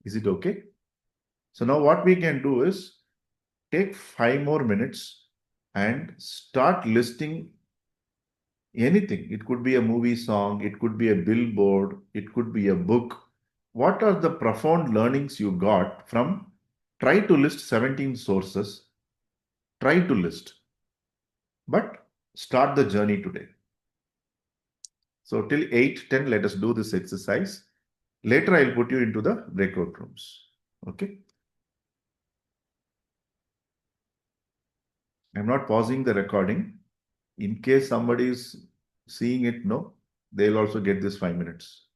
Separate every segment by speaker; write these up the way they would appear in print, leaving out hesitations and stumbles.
Speaker 1: Is it okay? So now what we can do is take 5 more minutes and start listing anything. It could be a movie song, it could be a billboard, it could be a book. What are the profound learnings you got from try to list 17 sources? Try to list, but start the journey today. So till 8:10, let us do this exercise. Later, I'll put you into the breakout rooms. Okay. I'm not pausing the recording. In case somebody is seeing it, no, they'll also get this 5 minutes.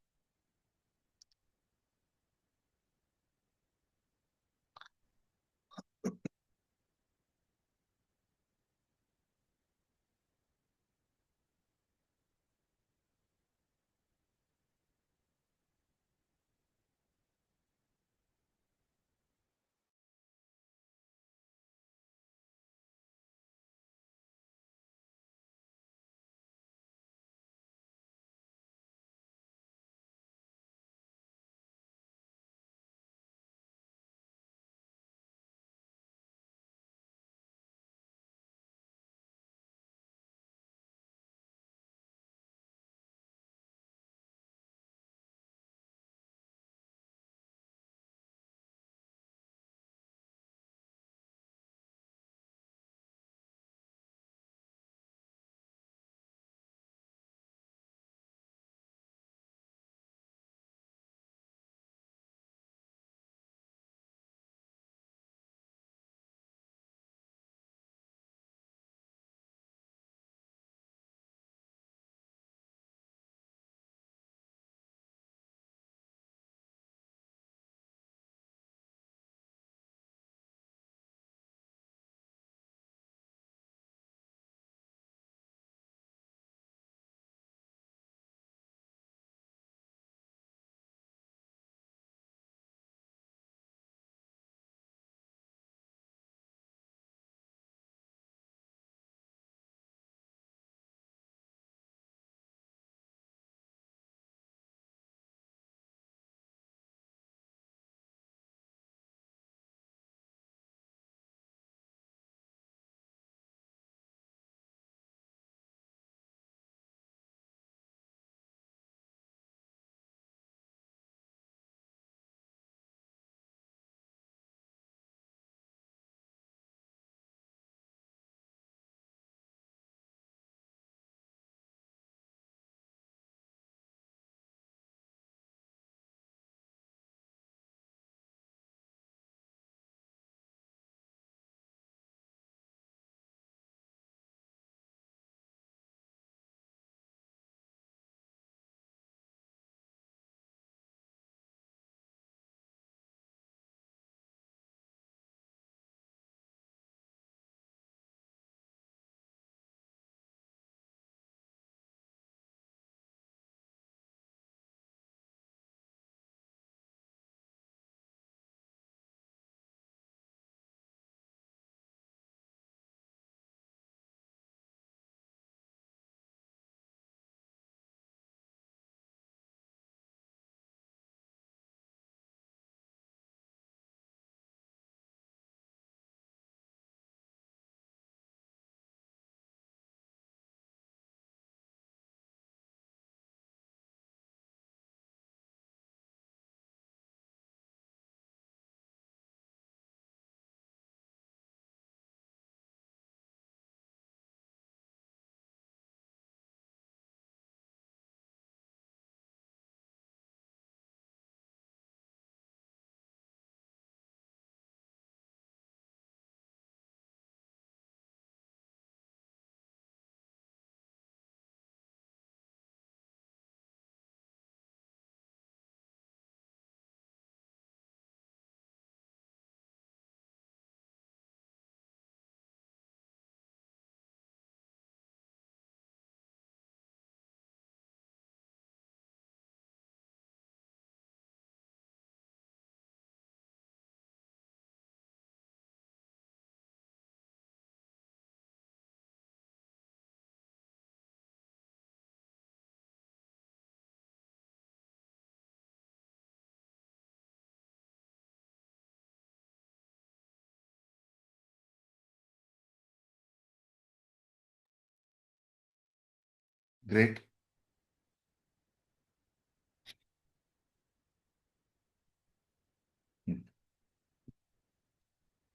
Speaker 1: Great.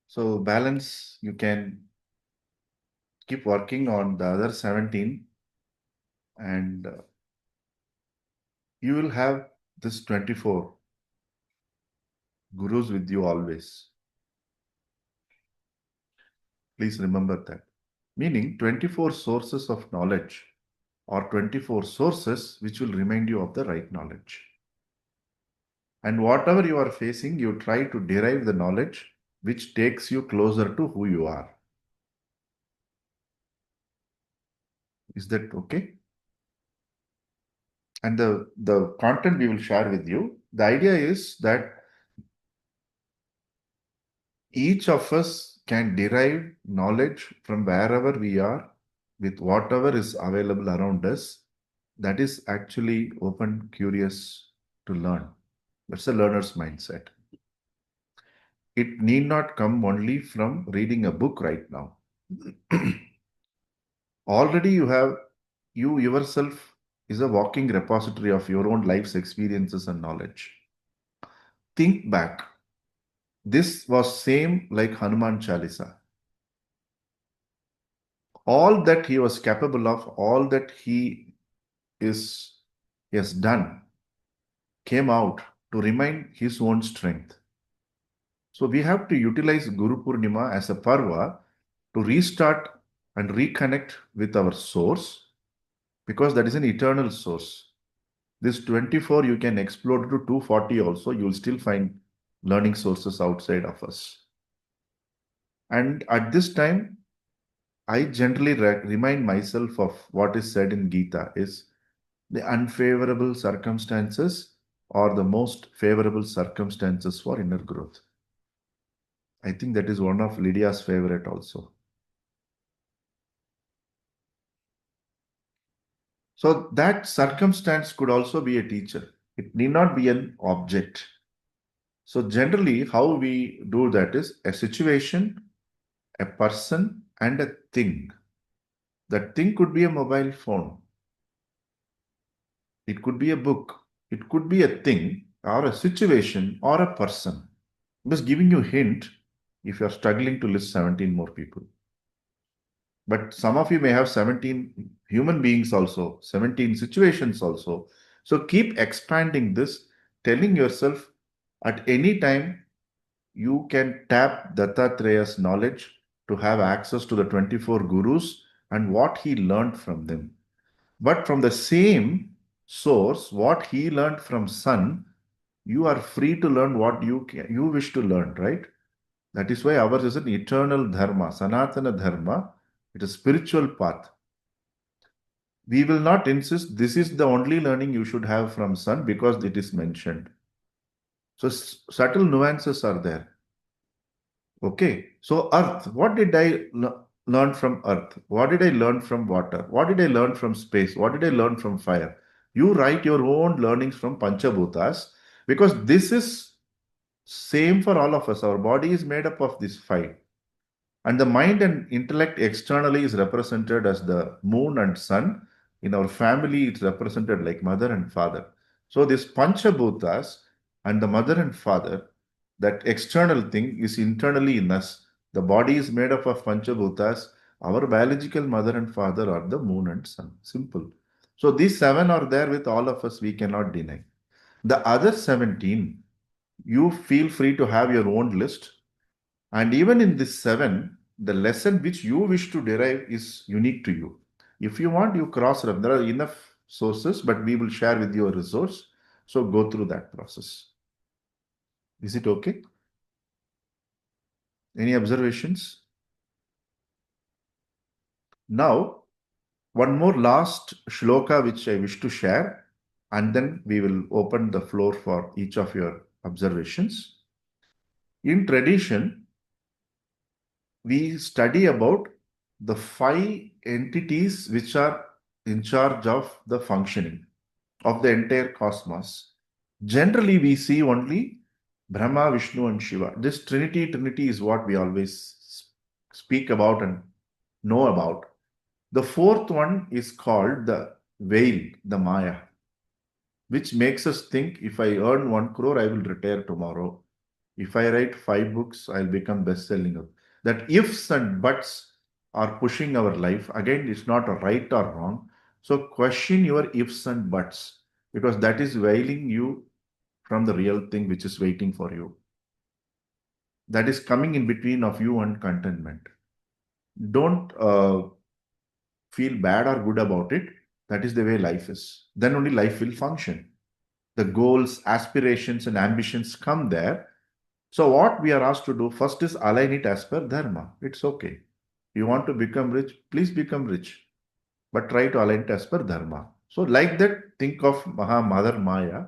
Speaker 1: So balance, you can keep working on the other 17, and you will have this 24 gurus with you always. Please remember that. Meaning 24 sources of knowledge, or 24 sources which will remind you of the right knowledge. And whatever you are facing, you try to derive the knowledge which takes you closer to who you are. Is that okay? And the content we will share with you, the idea is that each of us can derive knowledge from wherever we are with whatever is available around us. That is actually open, curious to learn. That's a learner's mindset. It need not come only from reading a book right now. Already you yourself is a walking repository of your own life's experiences and knowledge. Think back. This was same like Hanuman Chalisa. All that he was capable of, all that he has done, came out to remind his own strength. So we have to utilize Guru Purnima as a parva to restart and reconnect with our source, because that is an eternal source. This 24 you can explore to 240 also, you will still find learning sources outside of us. And at this time, I generally remind myself of what is said in Gita is the unfavorable circumstances or the most favorable circumstances for inner growth. I think that is one of Lydia's favorite also. So that circumstance could also be a teacher. It need not be an object. So generally, how we do that is a situation, a person, and a thing. That thing could be a mobile phone. It could be a book. It could be a thing or a situation or a person. I'm just giving you a hint if you're struggling to list 17 more people. But some of you may have 17 human beings also, 17 situations also. So keep expanding this, telling yourself at any time you can tap Dattatreya's knowledge to have access to the 24 gurus and what he learned from them. But from the same source, what he learned from Sun, you are free to learn what you wish to learn, right? That is why ours is an eternal dharma, Sanatana dharma. It is a spiritual path. We will not insist this is the only learning you should have from Sun because it is mentioned. So subtle nuances are there. Okay. So Earth, what did I learn from Earth? What did I learn from water? What did I learn from space? What did I learn from fire? You write your own learnings from Panchabhutas, because this is same for all of us. Our body is made up of these five. And the mind and intellect externally is represented as the moon and sun. In our family, it's represented like mother and father. So this Panchabhutas and the mother and father, that external thing is internally in us. The body is made up of Panchabhutas. Our biological mother and father are the moon and sun. Simple. So these seven are there with all of us. We cannot deny. The other 17, you feel free to have your own list. And even in this seven, the lesson which you wish to derive is unique to you. If you want, you cross reference. There are enough sources, but we will share with you a resource. So go through that process. Is it okay? Any observations? Now, one more last shloka which I wish to share, and then we will open the floor for each of your observations. In tradition, we study about the five entities which are in charge of the functioning of the entire cosmos. Generally, we see only Brahma, Vishnu, and Shiva. This Trinity is what we always speak about and know about. The fourth one is called the veil, the Maya, which makes us think if I earn 1 crore, I will retire tomorrow. If I write 5 books, I'll become best-selling. That ifs and buts are pushing our life. Again, it's not a right or wrong. So question your ifs and buts because that is veiling you from the real thing which is waiting for you. That is coming in between of you and contentment. Don't feel bad or good about it. That is the way life is. Then only life will function. The goals, aspirations, and ambitions come there. So, what we are asked to do first is align it as per Dharma. It's okay. You want to become rich, please become rich, but try to align it as per Dharma. So, like that, think of Mother Maya.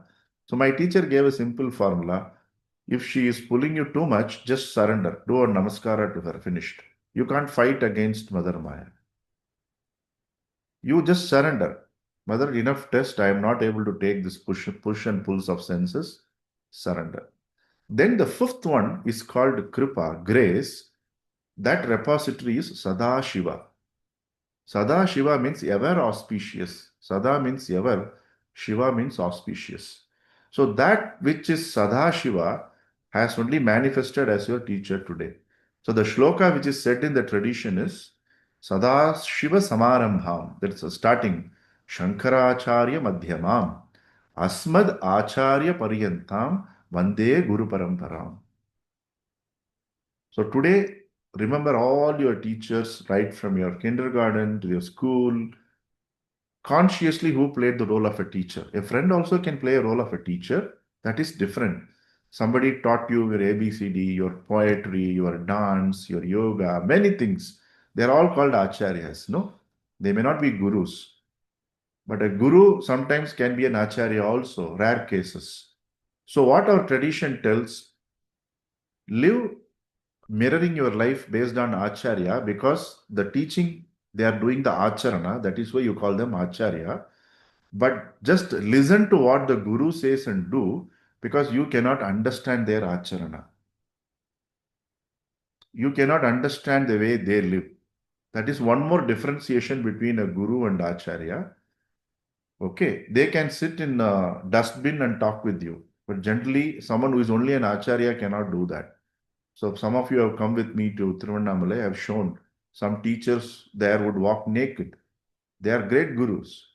Speaker 1: So, my teacher gave a simple formula. If she is pulling you too much, just surrender. Do a namaskara to her. Finished. You can't fight against Mother Maya. You just surrender. Mother, enough test. I am not able to take this push and pulls of senses. Surrender. Then the fifth one is called Kripa, grace. That repository is Sada Shiva. Sada Shiva means ever auspicious. Sada means ever. Shiva means auspicious. So that which is Sada Shiva has only manifested as your teacher today. So the shloka which is said in the tradition is Sada Shiva Samarambham. That's a starting. Shankaracharya Madhyamam. Asmad Acharya Paryantam Vande Guru Paramparam. So today, remember all your teachers, right from your kindergarten to your school, consciously who played the role of a teacher. A friend also can play a role of a teacher. That is different. Somebody taught you your ABCD, your poetry, your dance, your yoga, many things. They're all called acharyas. No, they may not be gurus, but a guru sometimes can be an acharya also, rare cases. So, what our tradition tells, live mirroring your life based on acharya because the teaching they are doing the acharana, that is why you call them acharya. But just listen to what the guru says and do because you cannot understand their acharana. You cannot understand the way they live. That is one more differentiation between a guru and acharya. Okay, they can sit in a dustbin and talk with you, but generally, someone who is only an acharya cannot do that. So some of you have come with me to Tiruvannamalai. I have shown some teachers there would walk naked. They are great gurus.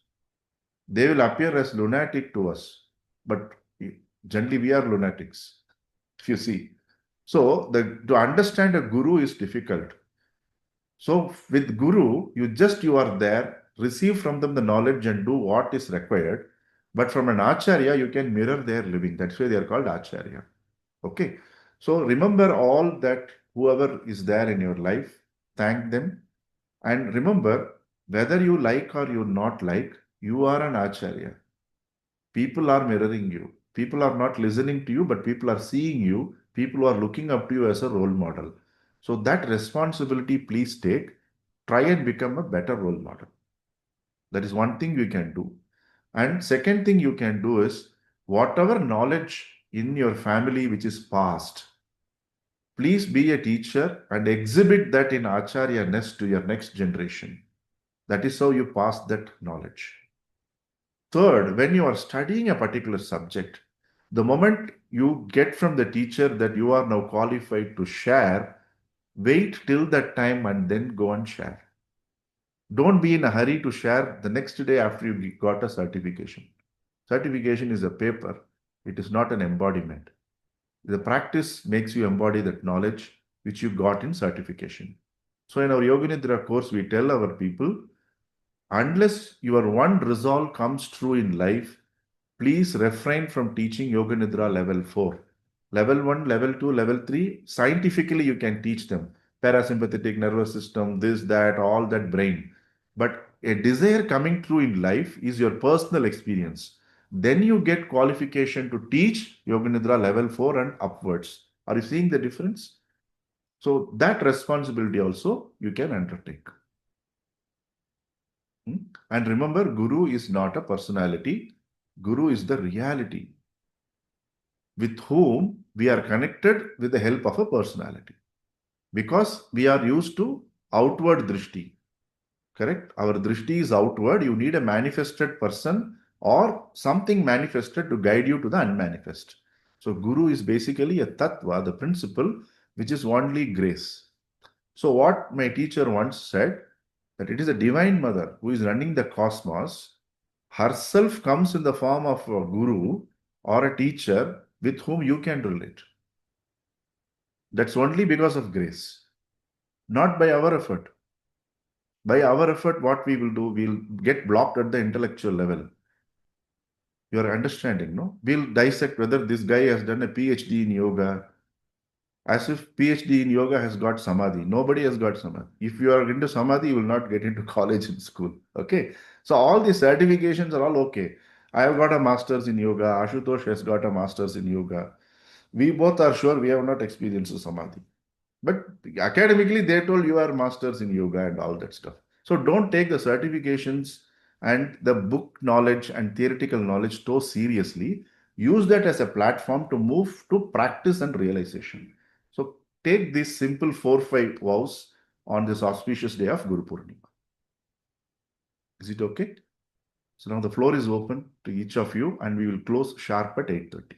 Speaker 1: They will appear as lunatic to us, but generally we are lunatics, if you see. So to understand a guru is difficult. So with guru, you are there, receive from them the knowledge and do what is required. But from an acharya, you can mirror their living. That's why they are called acharya. Okay. So remember all that whoever is there in your life, thank them. And remember, whether you like or you not like, you are an acharya. People are mirroring you. People are not listening to you, but people are seeing you. People are looking up to you as a role model. So that responsibility, please take. Try and become a better role model. That is one thing you can do. And second thing you can do is whatever knowledge in your family which is past, please be a teacher and exhibit that in Acharya-ness to your next generation. That is how you pass that knowledge. Third, when you are studying a particular subject, the moment you get from the teacher that you are now qualified to share, wait till that time and then go and share. Don't be in a hurry to share the next day after you got a certification. Certification is a paper, it is not an embodiment. The practice makes you embody that knowledge which you got in certification. So, in our Yoga Nidra course, we tell our people unless your one resolve comes true in life, please refrain from teaching Yoga Nidra level 4. Level 1, level 2, level 3, scientifically you can teach them. Parasympathetic nervous system, this, that, all that brain. But a desire coming true in life is your personal experience. Then you get qualification to teach Yoga Nidra level 4 and upwards. Are you seeing the difference? So that responsibility also you can undertake. And remember, Guru is not a personality. Guru is the reality with whom we are connected with the help of a personality. Because we are used to outward drishti. Correct? Our drishti is outward. You need a manifested person or something manifested to guide you to the unmanifest. So Guru is basically a tattva, the principle, which is only grace. So what my teacher once said, that it is a divine mother who is running the cosmos, herself comes in the form of a guru or a teacher with whom you can relate. That's only because of grace, not by our effort. By our effort, what we will do, we'll get blocked at the intellectual level. Your understanding, no? We'll dissect whether this guy has done a PhD in yoga, as if PhD in yoga has got samadhi. Nobody has got samadhi. If you are into samadhi, you will not get into college and school. Okay. So all these certifications are all okay. I have got a master's in yoga. Ashutosh has got a master's in yoga. We both are sure we have not experienced samadhi. But academically, they told you are masters in yoga and all that stuff. So don't take the certifications and the book knowledge and theoretical knowledge so seriously. Use that as a platform to move to practice and realization. So take these simple 4-5 vows on this auspicious day of Guru Purnima. Is it okay? So now the floor is open to each of you and we will close sharp at 8:30.